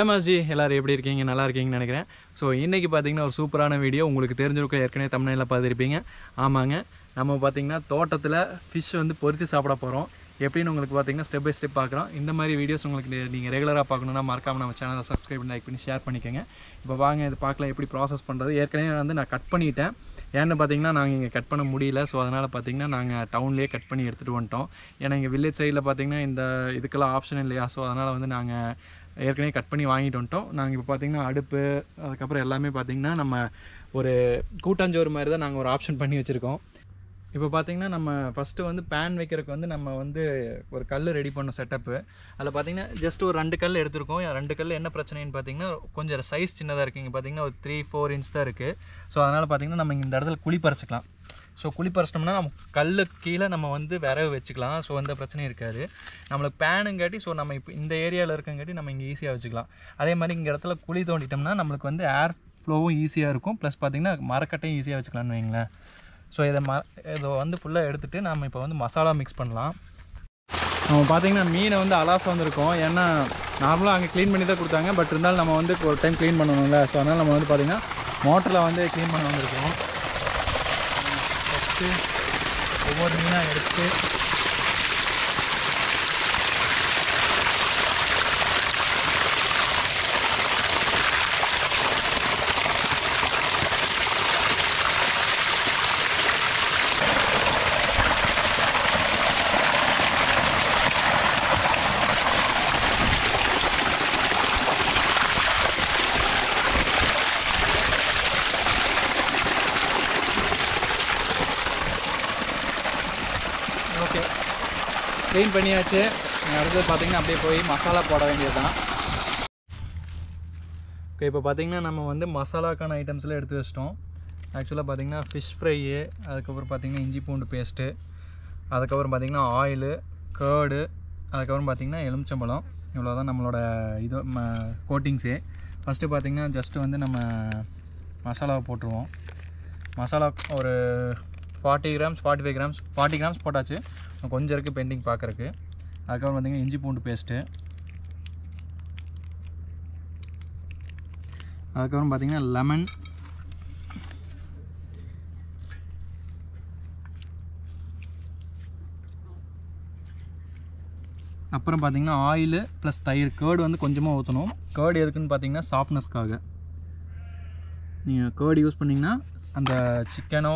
ஜெயமாஜி எல்லாரும் எப்படி இருக்கீங்க? நல்லா இருக்கீங்கன்னு நினைக்கிறேன். ஸோ இன்றைக்கி பார்த்தீங்கன்னா ஒரு சூப்பரான வீடியோ உங்களுக்கு தெரிஞ்சிருக்கும். ஏற்கனவே தமிழ்நில பார்த்துருப்பீங்க. ஆமாங்க, நம்ம பார்த்தீங்கன்னா தோட்டத்தில் ஃபிஷ் வந்து பொரித்து சாப்பிட போகிறோம். எப்படின்னு உங்களுக்கு பார்த்தீங்கன்னா ஸ்டெப் பை ஸ்டெப் பார்க்குறோம். இந்த மாதிரி வீடியோஸ் உங்களுக்கு நீங்கள் ரெகுலராக பார்க்கணுன்னா மறக்காமல் நம்ம சேனலை சப்ஸ்கிரைப் பண்ணி லைக் பண்ணி ஷேர் பண்ணிக்கோங்க. இப்போ வாங்க இது பார்க்கலாம் எப்படி ப்ராசஸ் பண்ணுறது. ஏற்கனவே வந்து நான் கட் பண்ணிட்டேன். ஏன்னு பார்த்தீங்கன்னா நாங்கள் இங்கே கட் பண்ண முடியல. ஸோ அதனால் பார்த்தீங்கன்னா நாங்கள் டவுன்லேயே கட் பண்ணி எடுத்துகிட்டு வந்துட்டோம். ஏன்னா இங்கே வில்லேஜ் சைடில் பார்த்தீங்கன்னா இந்த இதுக்கெல்லாம் ஆப்ஷன் இல்லையா. ஸோ அதனால் வந்து நாங்கள் ஏற்கனவே கட் பண்ணி வாங்கிட்டு வந்துட்டோம். நாங்கள் இப்போ பார்த்திங்கன்னா அடுப்பு அதுக்கப்புறம் எல்லாமே பார்த்திங்கன்னா நம்ம ஒரு கூட்டாஞ்சோறு மாதிரி தான் நாங்கள் ஒரு ஆப்ஷன் பண்ணி வச்சுருக்கோம். இப்போ பார்த்திங்கன்னா நம்ம ஃபஸ்ட்டு வந்து பேன் வைக்கிறதுக்கு வந்து நம்ம வந்து ஒரு கல் ரெடி பண்ணோம் செட்டப்பு. அதில் பார்த்திங்கன்னா ஜஸ்ட் ஒரு 2 கல் எடுத்துருக்கோம். 2 கல் என்ன பிரச்சனைன்னு பார்த்திங்கன்னா கொஞ்சம் சைஸ் சின்னதாக இருக்குது. இங்கே பார்த்திங்கன்னா ஒரு 3-4 இன்ச் தான் இருக்குது. ஸோ அதனால் பார்த்திங்கன்னா நம்ம இந்த இடத்துல குழி பறிச்சிக்கலாம். ஸோ குழி பறிச்சிட்டோம்னா நம்ம கல்லுக்கு கீழே நம்ம வந்து விரவு வச்சுக்கலாம். ஸோ எந்த பிரச்சனையும் இருக்காது. நம்மளுக்கு பேனுங்காட்டி ஸோ நம்ம இப்போ இந்த ஏரியாவில் இருக்கங்காட்டி நம்ம இங்கே ஈஸியாக வச்சுக்கலாம். அதே மாதிரி இங்கே இடத்துல குழி தோண்டிட்டோம்னா நம்மளுக்கு வந்து ஏர் ஃப்ளோவும் ஈஸியாக இருக்கும். ப்ளஸ் பார்த்திங்கன்னா மரக்கட்டையும் ஈஸியாக வச்சுக்கலான்னு வைங்களேன். ஸோ இதை வந்து ஃபுல்லாக எடுத்துகிட்டு நம்ம இப்போ வந்து மசாலா மிக்ஸ் பண்ணலாம். நம்ம பார்த்திங்கன்னா மீனை வந்து அலாச வந்திருக்கோம். ஏன்னா நார்மலாக அங்கே க்ளீன் பண்ணி தான் கொடுத்தாங்க. பட் இருந்தாலும் நம்ம வந்து ஒரு டைம் க்ளீன் பண்ணணும்ல. ஸோ அதனால் நம்ம வந்து பார்த்திங்கன்னா மோட்டரில் வந்து க்ளீன் பண்ண வந்திருக்கோம். ஃபஸ்ட்டு ஒவ்வொரு மீனாக எடுத்து ஓகே க்ளீன் பண்ணியாச்சு. அடுத்தது பார்த்திங்கன்னா அப்படியே போய் மசாலா போட வேண்டியது தான். ஓகே, இப்போ பார்த்திங்கன்னா நம்ம வந்து மசாலாக்கான ஐட்டம்ஸ்லாம் எடுத்து வச்சிட்டோம். ஆக்சுவலாக பார்த்திங்கன்னா ஃபிஷ் ஃப்ரையு, அதுக்கப்புறம் பார்த்திங்கன்னா இஞ்சி பூண்டு பேஸ்ட்டு, அதுக்கப்புறம் பார்த்திங்கன்னா ஆயிலு, கேர்டு, அதுக்கப்புறம் பார்த்திங்கன்னா எலுமிச்சம்பழம். இவ்வளோ தான் நம்மளோட இது கோட்டிங்ஸே. ஃபஸ்ட்டு பார்த்திங்கன்னா ஜஸ்ட்டு வந்து நம்ம மசாலாவை போட்டுருவோம். மசாலா ஒரு 40 கிராம்ஸ் 45 கிராம்ஸ் 40 கிராம்ஸ் போட்டாச்சு. கொஞ்சம் இருக்குது பெண்டிங் பார்க்குறக்கு. அதுக்கப்புறம் பார்த்திங்கன்னா இஞ்சி பூண்டு பேஸ்ட்டு, அதுக்கப்புறம் பார்த்திங்கன்னா லெமன், அப்புறம் பார்த்திங்கன்னா ஆயிலு ப்ளஸ் தயிர். கேர்டு வந்து கொஞ்சமாக ஊற்றணும். கேர்டு எதுக்குன்னு பார்த்திங்கன்னா சாஃப்ட்னஸ்க்காக. நீங்கள் கேர்டு யூஸ் பண்ணிங்கன்னா அந்த சிக்கனோ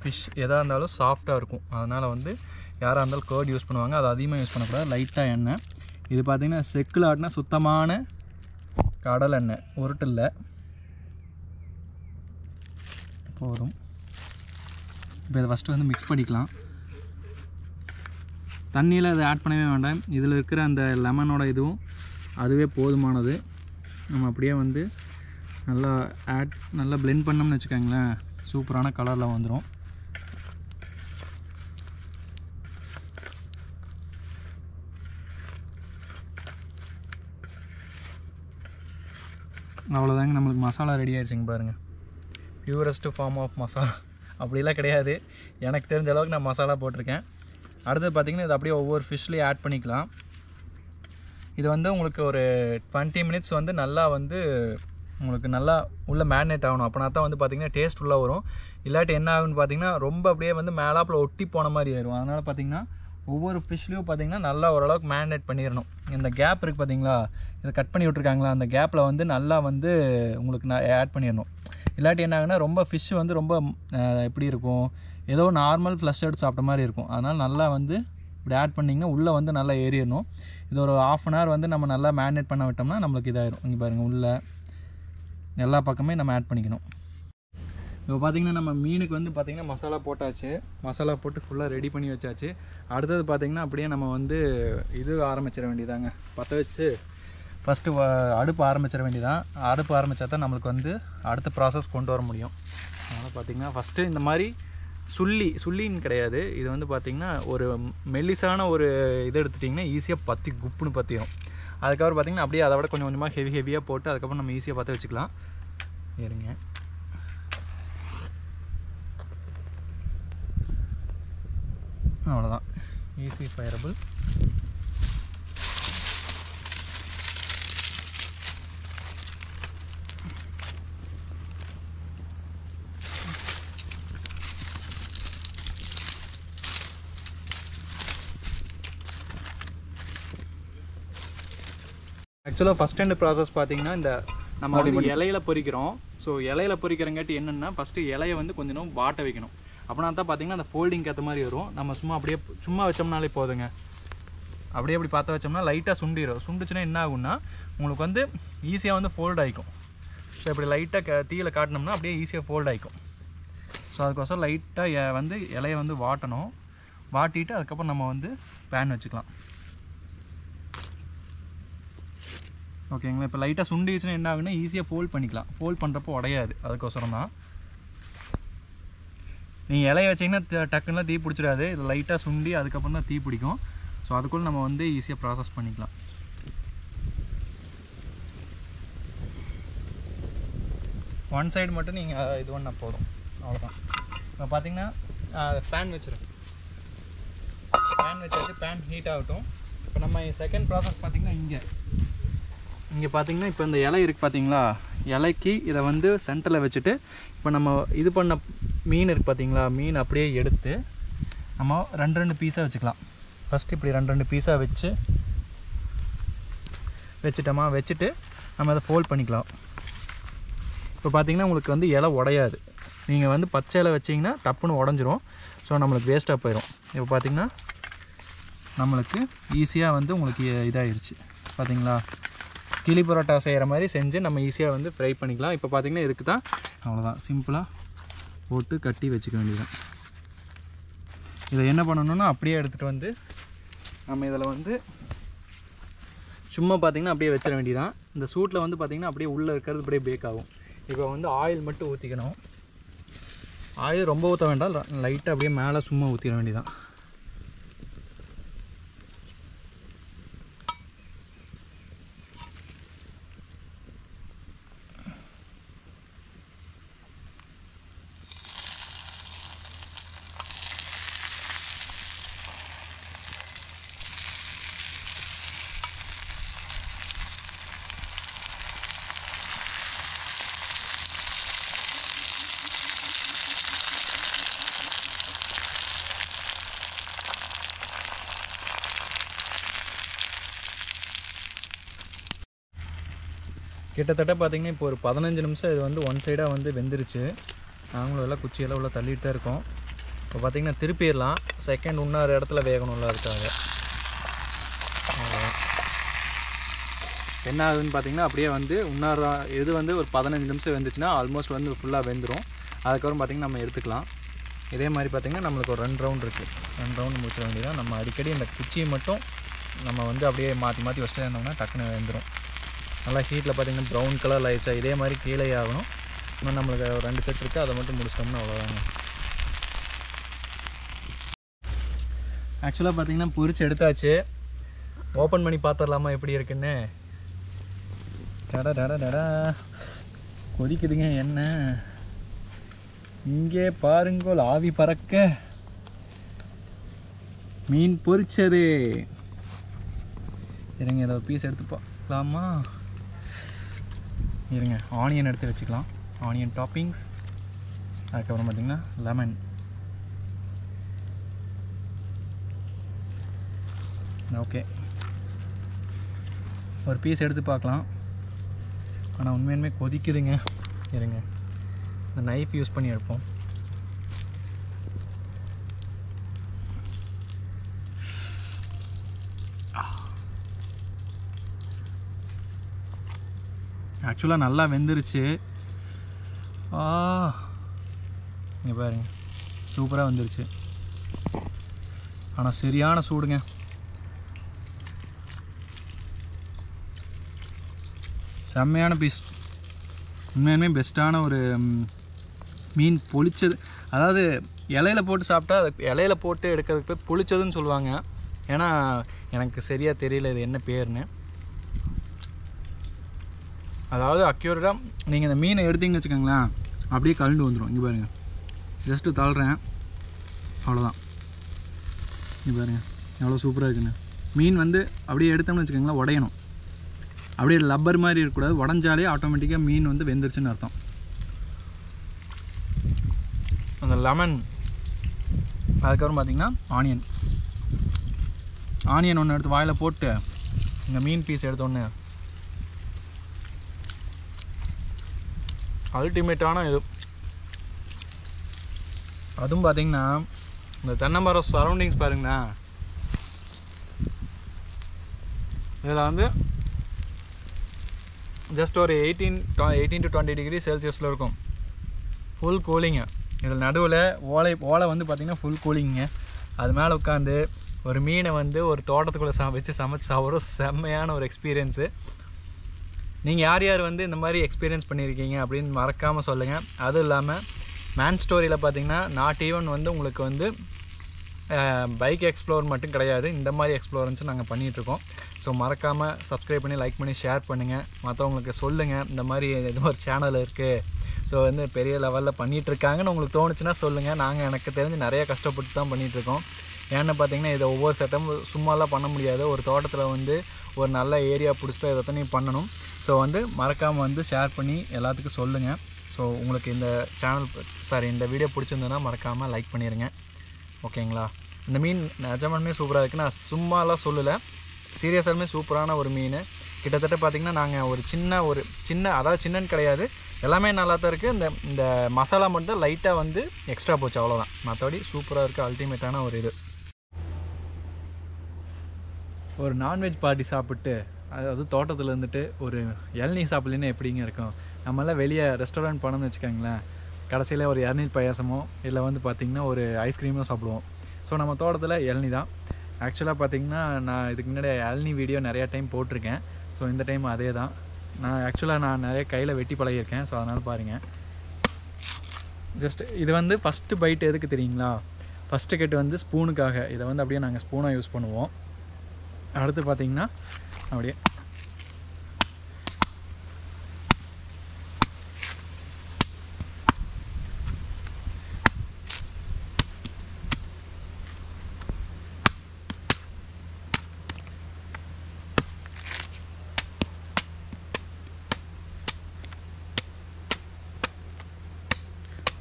ஃபிஷ் எதாக இருந்தாலும் சாஃப்டாக இருக்கும். அதனால் வந்து யாராக இருந்தாலும் கேர்டு யூஸ் பண்ணுவாங்க. அது அதிகமாக யூஸ் பண்ணக்கூடாது. லைட்டாக எண்ணெய். இது பார்த்திங்கன்னா செக்கில் ஆட்டினா சுத்தமான கடல் எண்ணெய், உருட்டில் போதும். இப்போ இதை ஃபஸ்ட்டு வந்து மிக்ஸ் பண்ணிக்கலாம். தண்ணியில் அதை ஆட் பண்ணவே வேண்டாம். இதில் இருக்கிற அந்த லெமனோட இதுவும் அதுவே போதுமானது. நம்ம அப்படியே வந்து நல்லா பிளெண்ட் பண்ணோம்னு வச்சுக்கோங்களேன், சூப்பரான கலரில் வந்துடும். அவ்வளோதாங்க, நம்மளுக்கு மசாலா ரெடி ஆகிடுச்சிங்க பாருங்கள். பியூரஸ்ட்டு ஃபார்ம் ஆஃப் மசாலா அப்படிலாம் கிடையாது. எனக்கு தெரிஞ்ச அளவுக்கு நான் மசாலா போட்டிருக்கேன். அடுத்தது பார்த்திங்கன்னா இது அப்படியே ஒவ்வொரு ஃபிஷ்லேயும் ஆட் பண்ணிக்கலாம். இது வந்து உங்களுக்கு ஒரு 20 மினிட்ஸ் வந்து நல்லா வந்து உங்களுக்கு நல்லா உள்ளே மேரினேட் ஆகணும். அப்படின்னா தான் வந்து பார்த்திங்கன்னா டேஸ்ட் உள்ளே வரும். இல்லாட்டி என்ன ஆகுன்னு பார்த்திங்கன்னா ரொம்ப அப்படியே வந்து மேலாப்பில் ஒட்டி போன மாதிரி ஆயிடும். அதனால் பார்த்திங்கன்னா ஒவ்வொரு ஃபிஷ்லேயும் பார்த்திங்கன்னா நல்லா ஓரளவுக்கு மேரினேட் பண்ணிடணும். இந்த கேப் இருக்குது பார்த்திங்களா, இதை கட் பண்ணி விட்ருக்காங்களா, அந்த கேப்பில் வந்து நல்லா வந்து உங்களுக்கு ஆட் பண்ணிடணும். இல்லாட்டி என்ன ஆகுனா ரொம்ப ஃபிஷ்ஷு வந்து ரொம்ப எப்படி இருக்கும், ஏதோ நார்மல் ஃப்ளஷ் எடுத்து சாப்பிட்ட மாதிரி இருக்கும். அதனால் நல்லா வந்து இப்படி ஆட் பண்ணிங்கன்னா உள்ளே வந்து நல்லா ஏறிடணும். இது ஒரு 1/2 அன் ஹவர் வந்து நம்ம நல்லா மேரினேட் பண்ண விட்டோம்னா நம்மளுக்கு இதாகிடும். இங்கே பாருங்கள், உள்ளே எல்லா பக்கமே நம்ம ஆட் பண்ணிக்கணும். இப்போ பார்த்திங்கன்னா நம்ம மீனுக்கு வந்து பார்த்திங்கன்னா மசாலா போட்டாச்சு. மசாலா போட்டு ஃபுல்லாக ரெடி பண்ணி வச்சாச்சு. அடுத்தது பார்த்திங்கன்னா அப்படியே நம்ம வந்து இது ஆரம்பிச்சிட வேண்டியதாங்க. பற்ற வச்சு ஃபஸ்ட்டு அடுப்பு ஆரம்பிச்சிட வேண்டியதான். அடுப்பு ஆரம்பித்தா தான் நம்மளுக்கு வந்து அடுத்த ப்ராசஸ் கொண்டு வர முடியும். அதனால் பார்த்திங்கன்னா ஃபஸ்ட்டு இந்த மாதிரி சுள்ளின்னு கிடையாது. இது வந்து பார்த்திங்கன்னா ஒரு மெல்லிசான ஒரு இது எடுத்துட்டிங்கன்னா ஈஸியாக குப்புன்னு பற்றிடும். அதுக்கப்புறம் பார்த்திங்கன்னா அப்படியே அதை விட கொஞ்சம் கொஞ்சமாக ஹெவியாக போட்டு அதுக்கப்புறம் நம்ம ஈஸியாக பற்ற வச்சுக்கலாம். இருங்க, அவ்வளோதான், ஈஸி ஃபயரபிள். ஆக்சுவலாக ஃபஸ்ட் ஹேண்ட் ப்ராசஸ் பார்த்தீங்கன்னா இந்த நம்ம வந்து இலையில பொரிக்கிறோம். ஸோ இலையில பொரிக்கிறங்காட்டி என்னென்னா ஃபஸ்ட்டு இலையை வந்து கொஞ்சம் நேரம் வாட்ட வைக்கணும். அப்படின்னா தான் பார்த்தீங்கன்னா அந்த ஃபோல்டிங்க்கு ஏற்ற மாதிரி வரும். நம்ம சும்மா வச்சோம்னாலே போதுங்க. அப்படியே அப்படி பார்த்து வச்சோம்னா லைட்டாக சுண்டுச்சுன்னா என்ன ஆகும்னா உங்களுக்கு வந்து ஈஸியாக வந்து ஃபோல்ட் ஆகிக்கும். ஸோ இப்படி லைட்டாக தீயில காட்டினோம்னா அப்படியே ஈஸியாக ஃபோல்ட் ஆகிக்கும். ஸோ அதுக்கோசரம் லைட்டாக வந்து இலையை வந்து வாட்டணும். வாட்டிட்டு அதுக்கப்புறம் நம்ம வந்து பேன் வச்சுக்கலாம். ஓகேங்களா? இப்போ லைட்டாக சுண்டிச்சுன்னா என்ன ஆகுன்னா ஈஸியாக ஃபோல்ட் பண்ணிக்கலாம். ஃபோல்ட் பண்ணுறப்போ உடையாது. அதுக்கோசரம் தான். நீங்கள் இலையை வச்சிங்கன்னா டக்குன்னா தீ பிடிச்சிடாது. இது லைட்டாக சுண்டி அதுக்கப்புறம் தான் தீ பிடிக்கும். ஸோ அதுக்குள்ளே நம்ம வந்து ஈஸியாக ப்ராசஸ் பண்ணிக்கலாம். ஒன் சைடு மட்டும் நீங்கள் இது பண்ணால் போதும், அவ்வளோதான். இப்போ பார்த்தீங்கன்னா பேன் வச்சுருக்கேன். பேன் வச்சாச்சு. பேன் ஹீட் ஆகட்டும். இப்போ நம்ம செகண்ட் ப்ராசஸ் பார்த்திங்கன்னா இங்கே பார்த்தீங்கன்னா இப்போ இந்த இலை இருக்குது பார்த்தீங்களா, இலைக்கு இதை வந்து சென்டரில் வச்சுட்டு இப்போ நம்ம இது பண்ண மீன் இருக்குது பார்த்தீங்களா, மீன் அப்படியே எடுத்து நம்ம ரெண்டு பீஸாக வச்சுக்கலாம். ஃபஸ்ட்டு இப்படி ரெண்டு பீஸாக வச்சுட்டு நம்ம அதை ஃபோல்ட் பண்ணிக்கலாம். இப்போ பார்த்தீங்கன்னா உங்களுக்கு வந்து இலை உடையாது. நீங்கள் வந்து பச்சை இலை வச்சிங்கன்னா டப்புன்னு உடஞ்சிரும். ஸோ நம்மளுக்கு வேஸ்ட்டாக போயிடும். இப்போ பார்த்தீங்கன்னா நம்மளுக்கு ஈஸியாக வந்து உங்களுக்கு இதாகிடுச்சு பார்த்தீங்களா. கிளி பரோட்டா செய்கிற மாதிரி செஞ்சு நம்ம ஈஸியாக வந்து ஃப்ரை பண்ணிக்கலாம். இப்போ பார்த்தீங்கன்னா இதுக்கு தான் அவ்வளோதான், சிம்பிளாக போட்டு கட்டி வச்சுக்க வேண்டியதுதான். இதை என்ன பண்ணணும்னா அப்படியே எடுத்துகிட்டு வந்து நம்ம இதில் வந்து சும்மா பார்த்திங்கன்னா அப்படியே வச்சிட வேண்டியதான். இந்த சூட்டில் வந்து பார்த்திங்கன்னா அப்படியே உள்ளே இருக்கிறது அப்படியே பேக் ஆகும். இப்போ வந்து ஆயில் மட்டும் ஊற்றிக்கணும். ஆயில் ரொம்ப ஊற்ற வேண்டாம், லைட்டாக அப்படியே மேலே சும்மா ஊற்றிட வேண்டியதான். கிட்டத்தட்ட பார்த்திங்கன்னா இப்போ ஒரு 15 நிமிஷம் இது வந்து ஒன் சைடாக வந்து வெந்துருச்சு. நாங்களும் எல்லாம் குச்சியெல்லாம் உள்ள தள்ளிட்டு தான் இருக்கோம். இப்போ பார்த்திங்கன்னா திருப்பிடலாம். செகண்ட் இன்னொரு இடத்துல வேகணும்ல இருக்காங்க. என்ன ஆகுதுன்னு பார்த்திங்கன்னா அப்படியே வந்து இன்னொரு இது வந்து ஒரு 15 நிமிஷம் வெந்துச்சுன்னா ஆல்மோஸ்ட் வந்து ஃபுல்லாக வெந்துடும். அதுக்கப்புறம் பார்த்திங்கன்னா நம்ம எடுத்துக்கலாம். இதே மாதிரி பார்த்திங்கன்னா நம்மளுக்கு ஒரு 2 ரவுண்ட் இருக்குது. 2 ரவுண்டு முடிச்சிட வேண்டியதான். நம்ம அடிக்கடி இந்த குச்சியை மட்டும் நம்ம வந்து அப்படியே மாற்றி வச்சுட்டு இருந்தோம்னா டக்குன்னு வெந்துடும். நல்லா ஹீட்டில் பார்த்திங்கன்னா ப்ரௌன் கலரில் ஆயிடுச்சா, இதே மாதிரி கீழே ஆகணும். இன்னும் நம்மளுக்கு 2 செட் இருக்குது, அதை மட்டும் முடிச்சிட்டோம்னா அவ்வளோதாங்க. ஆக்சுவலாக பார்த்திங்கன்னா பொரிச்சு எடுத்தாச்சு. ஓப்பன் பண்ணி பார்த்துடலாமா எப்படி இருக்குன்னு. டடா கொதிக்குதுங்க எண்ணெய். இங்கே பாருங்கோல் ஆவி பறக்க மீன் பொரிச்சது. இருங்க இதை ஒரு பீஸ் எடுத்து பார்க்கலாமா? இருங்க, ஆனியன் எடுத்து வச்சுக்கலாம். Onion toppings. அதுக்கப்புறம் பார்த்திங்கன்னா லெமன். ஓகே, ஒரு பீஸ் எடுத்து பார்க்கலாம். ஆனால் உண்மையுமே கொதிக்குதுங்க. இருங்க, இந்த நைஃப் யூஸ் பண்ணி எடுப்போம். ஆக்சுவலாக நல்லா வெந்துருச்சு. இங்கே பாருங்க, சூப்பராக வந்துருச்சு. ஆனால் சரியான சூடுங்க. செம்மையான பீஸ். உண்மையுமே பெஸ்ட்டான ஒரு மீன் பொளிச்சது. அதாவது இலையில போட்டு சாப்பிட்டா அது இலையில போட்டு எடுக்கிறதுக்கு பேர் பொளிச்சதுன்னு சொல்லுவாங்க. ஏன்னா எனக்கு சரியாக தெரியல இது என்ன பேர்னு. அதாவது அக்யூரேட்டாக நீங்கள் இந்த மீனை எடுத்திங்கன்னு வச்சுக்கோங்களேன், அப்படியே கலண்டு வந்துடும். இங்கே பாருங்கள், ஜஸ்ட்டு தள்ளுறேன், அவ்வளோதான். இங்கே பாருங்கள் எவ்வளோ சூப்பராக இருக்குன்னு. மீன் வந்து அப்படியே எடுத்தோம்னு வச்சுக்கோங்களேன் உடையணும். அப்படியே லப்பர் மாதிரி இருக்கக்கூடாது. உடஞ்சாலே ஆட்டோமேட்டிக்காக மீன் வந்து வெந்துருச்சுன்னு அர்த்தம். அந்த லெமன், அதுக்கப்புறம் பார்த்திங்கன்னா ஆனியன் ஒன்று எடுத்து வாயில் போட்டு இந்த மீன் பீஸ் எடுத்தோடனே அல்டிமேட்டான இது. அதுவும் பார்த்தீங்கன்னா இந்த தென்னைமரம் சரௌண்டிங்ஸ் பாருங்கண்ணா, இதில் வந்து ஜஸ்ட் ஒரு 18 to 20 டிகிரி செல்சியஸில் இருக்கும். Full cooling. இதில் நடுவில் ஓலை வந்து பார்த்திங்கன்னா ஃபுல் கூலிங்க. அது மேலே உட்காந்து ஒரு மீனை வந்து ஒரு தோட்டத்துக்குள்ளே வச்சு சமைச்சு சாப்பிட்றோம். செம்மையான ஒரு எக்ஸ்பீரியன்ஸு. நீங்கள் யார் யார் வந்து இந்த மாதிரி எக்ஸ்பீரியன்ஸ் பண்ணியிருக்கீங்க அப்படின்னு மறக்காமல் சொல்லுங்கள். அதுவும் இல்லாமல் மேன் ஸ்டோரியில் பார்த்திங்கன்னா நாட் ஈவன் வந்து உங்களுக்கு வந்து பைக் எக்ஸ்ப்ளோர் மட்டும் கிடையாது, இந்த மாதிரி எக்ஸ்ப்ளோரன்ஸும் நாங்கள் பண்ணிகிட்ருக்கோம். ஸோ மறக்காமல் சப்ஸ்கிரைப் பண்ணி லைக் பண்ணி ஷேர் பண்ணுங்கள். மற்றவங்களுக்கு சொல்லுங்கள் இந்த மாதிரி ஏதோ ஒரு சேனல் இருக்குது, ஸோ வந்து பெரிய லெவலில் பண்ணிகிட்ருக்காங்கன்னு உங்களுக்கு தோணுச்சுன்னா சொல்லுங்கள். நாங்கள் எனக்கு தெரிஞ்சு நிறைய கஷ்டப்பட்டு தான் பண்ணிகிட்ருக்கோம். ஏன்னு பார்த்தீங்கன்னா இதை ஒவ்வொரு செட்டும் சும்மாலாம் பண்ண முடியாது. ஒரு தோட்டத்தில் வந்து ஒரு நல்ல ஏரியா பிடிச்சி தான் இதைத்தனையும் பண்ணணும். ஸோ வந்து மறக்காமல் வந்து ஷேர் பண்ணி எல்லாத்துக்கும் சொல்லுங்கள். ஸோ உங்களுக்கு இந்த இந்த வீடியோ பிடிச்சிருந்ததுன்னா மறக்காமல் லைக் பண்ணிடுங்க. ஓகேங்களா? இந்த மீன் நிஜமானுமே சூப்பராக இருக்குது. நான் சும்மாலாம் சொல்லலை, சீரியஸாலுமே சூப்பரான ஒரு மீன். கிட்டத்தட்ட பார்த்திங்கன்னா நாங்கள் ஒரு சின்ன அதாவது சின்னன்னு கிடையாது, எல்லாமே நல்லா தான் இருக்குது. இந்த மசாலா மட்டும் லைட்டாக வந்து எக்ஸ்ட்ரா போச்சு, அவ்வளோதான். மற்றபடி சூப்பராக இருக்குது. அல்டிமேட்டான ஒரு இது. ஒரு நான்வெஜ் பார்ட்டி சாப்பிட்டு, அதாவது தோட்டத்தில் இருந்துட்டு ஒரு இளநீர் சாப்பிட்லன்னா எப்படிங்க இருக்கும்? நம்மளாம் வெளியே ரெஸ்டாரண்ட் போனோம்னு வச்சுக்கோங்களேன், கடைசியில் ஒரு இளநீர் பாயாசமோ இல்லை வந்து பார்த்திங்கன்னா ஒரு ஐஸ்கிரீமோ சாப்பிடுவோம். ஸோ நம்ம தோட்டத்தில் இளநீ தான். ஆக்சுவலாக பார்த்திங்கன்னா நான் இதுக்கு முன்னாடி இளநீ வீடியோ நிறையா டைம் போட்டிருக்கேன். ஸோ இந்த டைம் அதே தான். நான் நிறைய கையில் வெட்டி பழகியிருக்கேன். ஸோ அதனால் பாருங்கள், ஜஸ்ட் இது வந்து ஃபஸ்ட்டு பைட் எதுக்கு தெரியுங்களா? ஃபஸ்ட்டு கட்டு வந்து ஸ்பூனுக்காக. இதை வந்து அப்படியே நாங்கள் ஸ்பூனாக யூஸ் பண்ணுவோம். அடுத்து பார்த்திங்கன்னா அப்படியே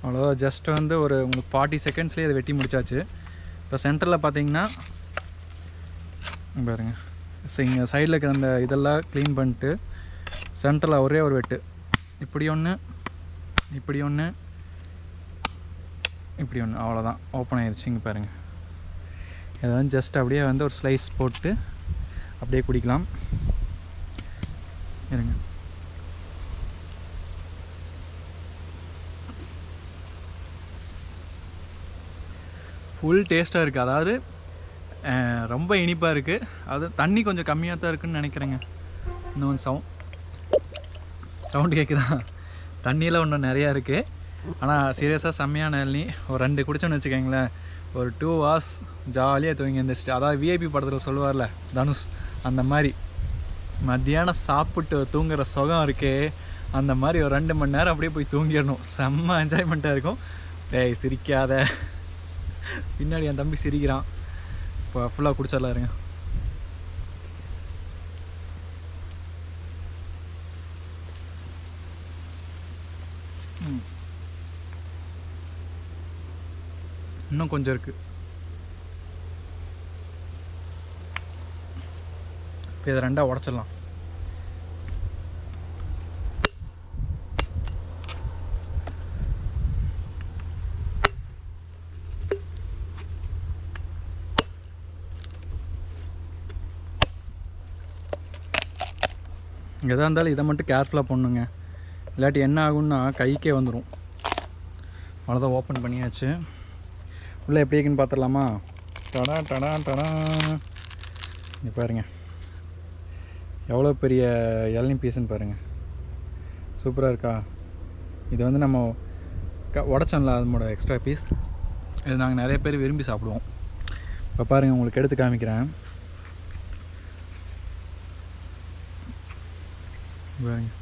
அவ்வளோ ஜஸ்ட் வந்து ஒரு உங்களுக்கு 40 செகண்ட்ஸ்லேயே இதை வெட்டி முடிச்சாச்சு. இப்போ சென்டரில் பார்த்தீங்கன்னா பாருங்கள், இங்கே சைடில் இருக்கிற அந்த இதெல்லாம் க்ளீன் பண்ணிட்டு சென்டரில் ஒரே ஒரு வெட்டு, இப்படி ஒன்று இப்படி ஒன்று இப்படி ஒன்று, அவ்வளோதான். ஓப்பன் ஆயிடுச்சு. இங்கே பாருங்கள், இதை வந்து ஜஸ்ட் அப்படியே வந்து ஒரு ஸ்லைஸ் போட்டு அப்படியே குடிக்கலாம். இருங்க, ஃபுல் டேஸ்ட்டாக இருக்குது. அதாவது ரொம்ப இனிப்பாக இருக்குது. அது தண்ணி கொஞ்சம் கம்மியாக தான் இருக்குதுன்னு நினைக்கிறேங்க. இன்னும் சவுண்டு கேட்குதா? தண்ணியெல்லாம் இன்னும் நிறையா இருக்குது. ஆனால் சீரியஸாக செம்மையான இளநீ. ஒரு 2 குடிச்சோன்னு வச்சுக்கோங்களேன், ஒரு 2 hours ஜாலியாக தூங்கி எழுந்திரிச்சிட்டு, அதாவது விஐபி படத்தில் சொல்லுவார்ல தனுஷ், அந்த மாதிரி மத்தியானம் சாப்பிட்டு தூங்குகிற சுகம் இருக்கே, அந்த மாதிரி ஒரு 2 மணி நேரம் அப்படியே போய் தூங்கிடணும். செம்ம என்ஜாய்மெண்ட்டாக இருக்கும். டேய் சிரிக்காத, பின்னாடி என் தம்பி சிரிக்கிறான். இப்போ ஃபுல்லாக குடிச்சிடலாம். இருங்க, இன்னும் கொஞ்சம் இருக்குது. இப்போ இதை 2ஆக உடச்சிடலாம். எதாக இருந்தாலும் இதை மட்டும் கேர்ஃபுல்லாக பண்ணுங்க, இல்லாட்டி என்ன ஆகும்னா கைக்கே வந்துடும். அவ்வளோதான், ஓப்பன் பண்ணியாச்சு. உள்ளே எப்படி இருக்குன்னு பார்த்துடலாமா? டடா டடா டடா, இங்கே பாருங்கள் எவ்வளோ பெரிய இளநீ பீஸுன்னு பாருங்கள். சூப்பராக இருக்கா? இது வந்து நம்ம உடச்சோம்ல, அதோட எக்ஸ்ட்ரா பீஸ். இது நாங்கள் நிறைய பேர் விரும்பி சாப்பிடுவோம். இப்போ பாருங்கள், உங்களுக்கு எடுத்து காமிக்கிறேன் பாருங்கள்,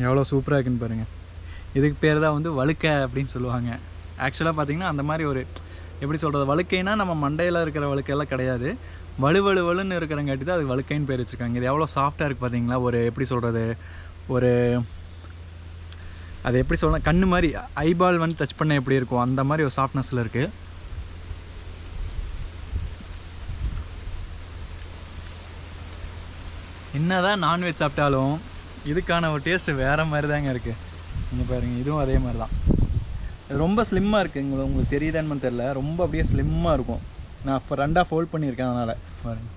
எவ்வளோ சூப்பராக இருக்குன்னு பாருங்கள். இதுக்கு பேர் தான் வந்து வழுக்கை அப்படின்னு சொல்லுவாங்க. ஆக்சுவலாக பார்த்திங்கன்னா அந்த மாதிரி ஒரு எப்படி சொல்கிறது, வழுக்கைனா நம்ம மண்டையில் இருக்கிற வழுக்கையெல்லாம் கிடையாது, வலுன்னு இருக்கிறங்காட்டி தான் அது வழுக்கைன்னு பேர் வச்சுருக்காங்க. இது எவ்வளோ சாஃப்டாக இருக்குது பார்த்தீங்களா? ஒரு எப்படி சொல்கிறது, ஒரு அது எப்படி சொல்கிறேன், கண்ணு மாதிரி ஐபால் வந்து டச் பண்ண எப்படி இருக்கும் அந்த மாதிரி ஒரு சாஃப்ட்னஸில் இருக்குது. என்ன தான் நான்வெஜ் சாப்பிட்டாலும் இதுக்கான ஒரு டேஸ்ட்டு வேறு மாதிரி தாங்க இருக்குது. இங்கே பாருங்கள், இதுவும் அதே மாதிரி தான். இது ரொம்ப ஸ்லிம்மாக இருக்குது. உங்களுக்கு தெரியுதான்னு தெரில, ரொம்ப அப்படியே ஸ்லிம்மாக இருக்கும். நான் இப்போ 2ஆக ஃபோல்ட் பண்ணியிருக்கேன். அதனால் பாருங்கள்,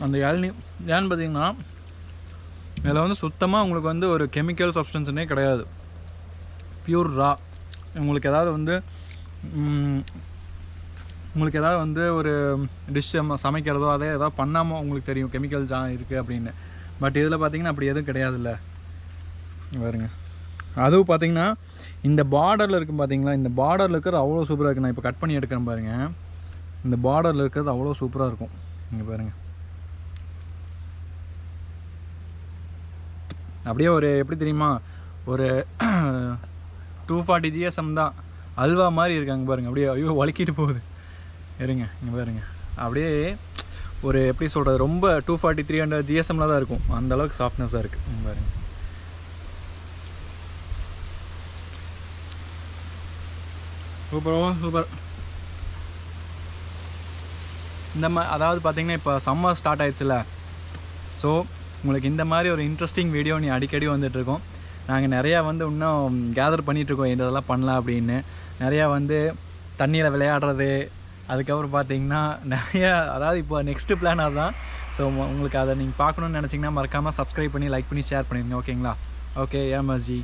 அந்த ஏன்னு பார்த்தீங்கன்னா இதில் வந்து சுத்தமாக உங்களுக்கு வந்து ஒரு கெமிக்கல் சப்ஸ்டன்ஸுனே கிடையாது. பியூர் ரா. உங்களுக்கு ஏதாவது வந்து ஒரு டிஷ் சமைக்கிறதோ அதே ஏதாவது பண்ணாமல் உங்களுக்கு தெரியும் கெமிக்கல்ஸ் இருக்குது அப்படின்னு. பட் இதில் பார்த்தீங்கன்னா அப்படி எதுவும் கிடையாதுல்ல. பாருங்க, அதுவும் பார்த்தீங்கன்னா இந்த பார்டரில் இருக்கும் பார்த்தீங்களா, இந்த பார்டரில் இருக்கிறது அவ்வளோ சூப்பராக இருக்குது. நான் இப்போ கட் பண்ணி எடுக்கிறேன் பாருங்கள். இந்த பார்டரில் இருக்கிறது அவ்வளோ சூப்பராக இருக்கும். இங்கே பாருங்கள், அப்படியே ஒரு எப்படி தெரியுமா, ஒரு 240 GSM தான், அல்வா மாதிரி இருக்காங்க பாருங்கள். அப்படியே ஐயோ வலிக்கிட்டு போகுது. இருங்க, இங்கே பாருங்கள், அப்படியே ஒரு எப்படி சொல்கிறது, ரொம்ப 240 300 GSMல தான் இருக்கும். அந்தளவுக்கு சாஃப்ட்னஸாக இருக்குது. இங்கே பாருங்கள், சூப்பர். அதாவது பார்த்தீங்கன்னா இப்போ சம்மர் ஸ்டார்ட் ஆயிடுச்சுல, ஸோ உங்களுக்கு இந்த மாதிரி ஒரு இன்ட்ரெஸ்டிங் வீடியோ நீ அடிக்கடி வந்துட்டுருக்கோம். நாங்கள் நிறையா வந்து இன்னும் கேதர் பண்ணிகிட்ருக்கோம், இதெல்லாம் பண்ணலாம் அப்படின்னு. நிறையா வந்து தண்ணியில் விளையாடுறது, அதுக்கப்புறம் பார்த்தீங்கன்னா நிறையா, அதாவது இப்போ நெக்ஸ்ட்டு பிளான் அதுதான். ஸோ உங்களுக்கு அதை நீங்கள் பார்க்கணுன்னு நினச்சிங்கன்னா மறக்காமல் சப்ஸ்கிரைப் பண்ணி லைக் பண்ணி ஷேர் பண்ணிடுங்க. ஓகேங்களா? ஓகே, ஏமஸ்ஜி.